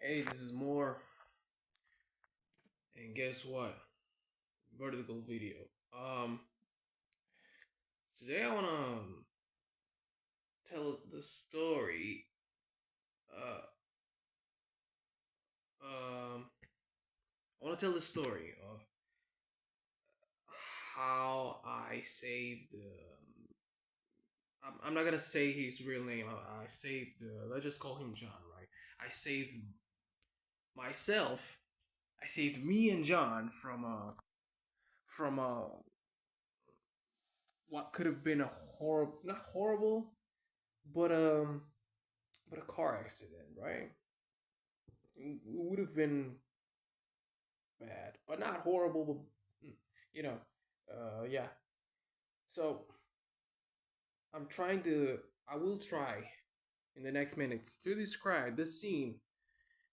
Hey, this is more, and guess what? Vertical video. Um, Today I wanna tell the story. Uh, I wanna tell the story of how I saved. I'm not gonna say his real name. I saved. Let's just call him John, right? I saved myself. I saved me and John from what could have been a horrible, not horrible, but um, but a car accident, right? It would have been bad, but not horrible. But you know, yeah. So I'm trying to. I will try in the next minutes to describe the scene,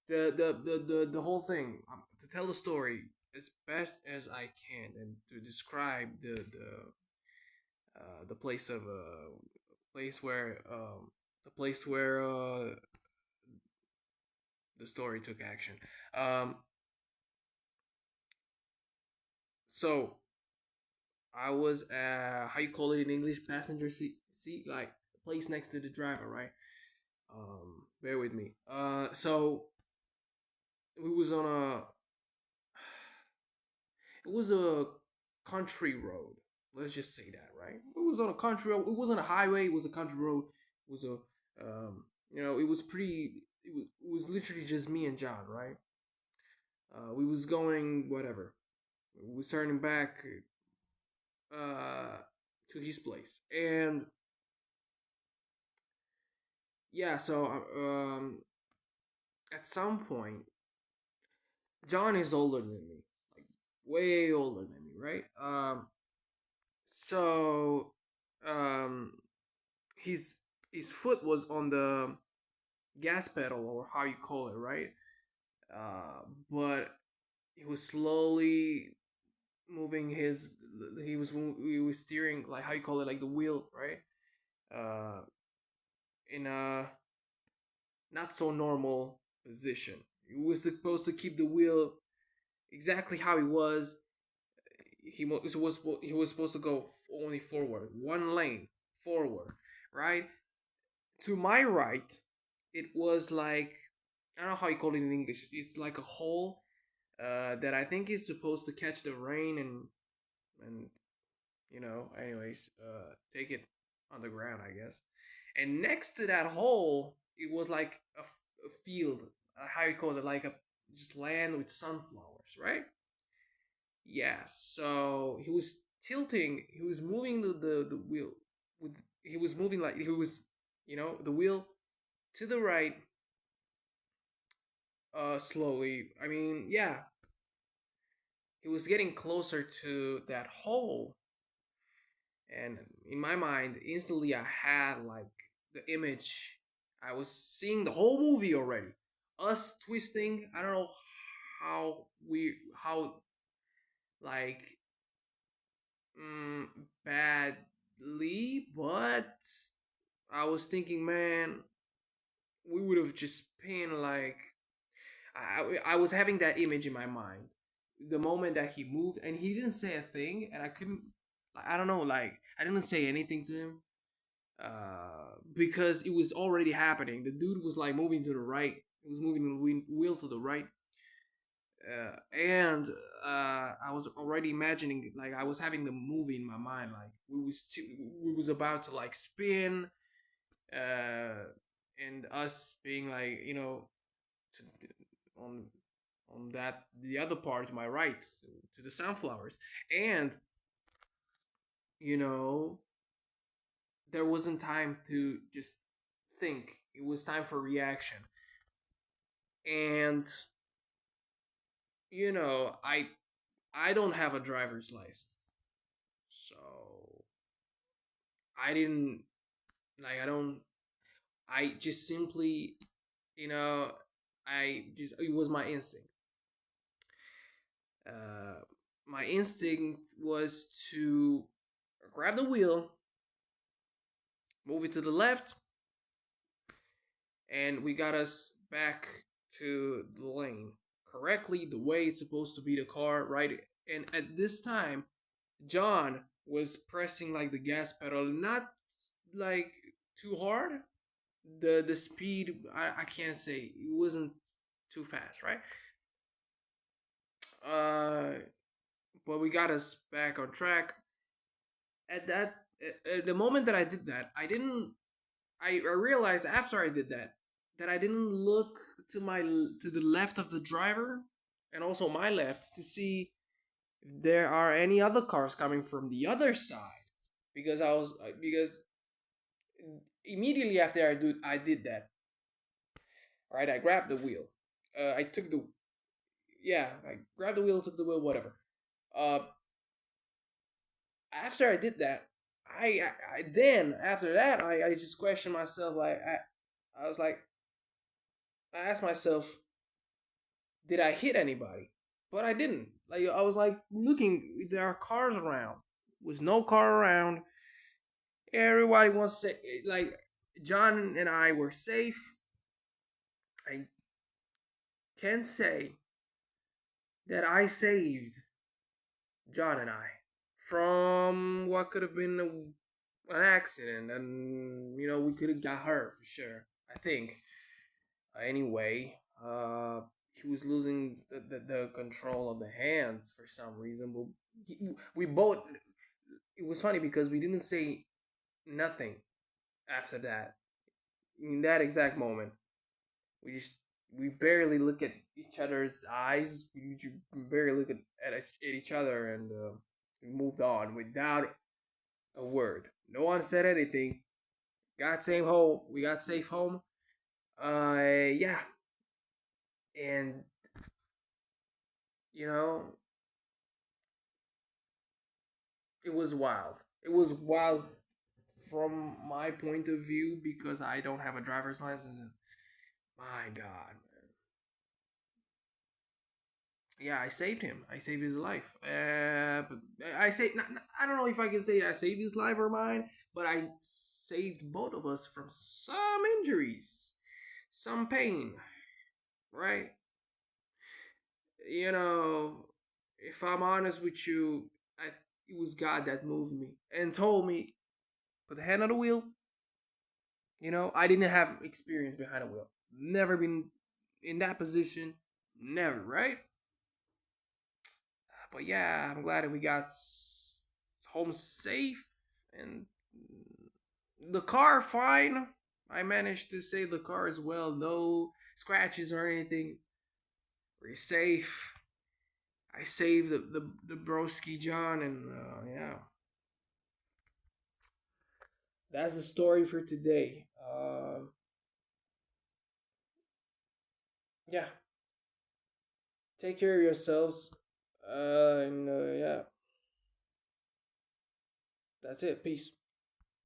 the whole thing, to tell the story as best as I can, and to describe the place of place where the place where the story took action. Um, so I was how you call it in English, passenger seat, like the place next to the driver, right? Bear with me. So we was on a it was a country road. Let's just say that, right? It was on a country road. It wasn't a highway. It was a country road. It was a it was pretty. It was literally just me and John, right? We was going whatever. We was turning back uh to his place, and yeah, so at some point, John is older than me, like way older than me, right? So um, his his foot was on the gas pedal, or how you call it, right? But he was slowly moving his. He was steering, like how you call it, like the wheel, right? Uh, in a not so normal position. He was supposed to keep the wheel exactly how he was. He was supposed to go only forward, one lane forward, right? To my right, it was like, I don't know how you call it in English. It's like a hole that I think is supposed to catch the rain and anyways, take it on the ground, I guess. And next to that hole, it was like a field, how you call it, like a just land with sunflowers, right? Yeah, so he was tilting, he was moving the wheel with he was moving like he was, the wheel to the right, slowly. I mean, yeah, he was getting closer to that hole, and in my mind, instantly I had like the image. I was seeing the whole movie already. Us twisting, I don't know how like mm, badly, but I was thinking, man, we would have just been like, I was having that image in my mind. The moment that he moved and he didn't say a thing, and I couldn't, like, I don't know, like I didn't say anything to him, because it was already happening. The dude was like moving to the right. He was moving the wheel to the right, and I was already imagining, like I was having the movie in my mind, like we was about to like spin, and us being like, on that the other part to my right, to the sunflowers, and you know there wasn't time to just think. It was time for reaction, and I don't have a driver's license, so I didn't, like, I don't, I just simply, you know I just, it was my instinct. uh my instinct was to grab the wheel, move it to the left, and we got us back to the lane correctly, the way it's supposed to be the car, right? And at this time, John was pressing like the gas pedal, not like too hard. The speed, I can't say it wasn't too fast, right? Uh, but we got us back on track. At that, at the moment that I did that, I didn't. I realized after I did that I didn't look to the left of the driver and also my left to see if there are any other cars coming from the other side because because immediately after I did that, right? I grabbed the wheel. I took the yeah, I grabbed the wheel, took the wheel, whatever. Uh, After I did that, I then after that I just questioned myself. I was like, I asked myself, did I hit anybody? But I didn't. Like I was like looking, there are cars around. Was no car around. Everybody was like John and I were safe. I can say that I saved John and I from what could have been an accident, and we could have got hurt for sure. I think. Anyway, he was losing the control of the hands for some reason. But we both. It was funny because we didn't say nothing after that. In that exact moment, we just we barely look at each other's eyes. We barely look at each other, and we moved on without a word. No one said anything. Got safe home. We got safe home. Yeah, and you know, it was wild. It was wild from my point of view because I don't have a driver's license. My God, man. Yeah, I saved him. I saved his life. But I say I don't know if I can say I saved his life or mine, but I saved both of us from some injuries, some pain. Right? You know, if I'm honest with you, it was God that moved me and told me put the hand on the wheel. I didn't have experience behind a wheel. Never been in that position. Never, right? But yeah, I'm glad that we got home safe and the car fine. I managed to save the car as well. No scratches or anything. We're safe. I saved the broski John, and yeah, that's the story for today. Yeah, take care of yourselves. And yeah, that's it. Peace.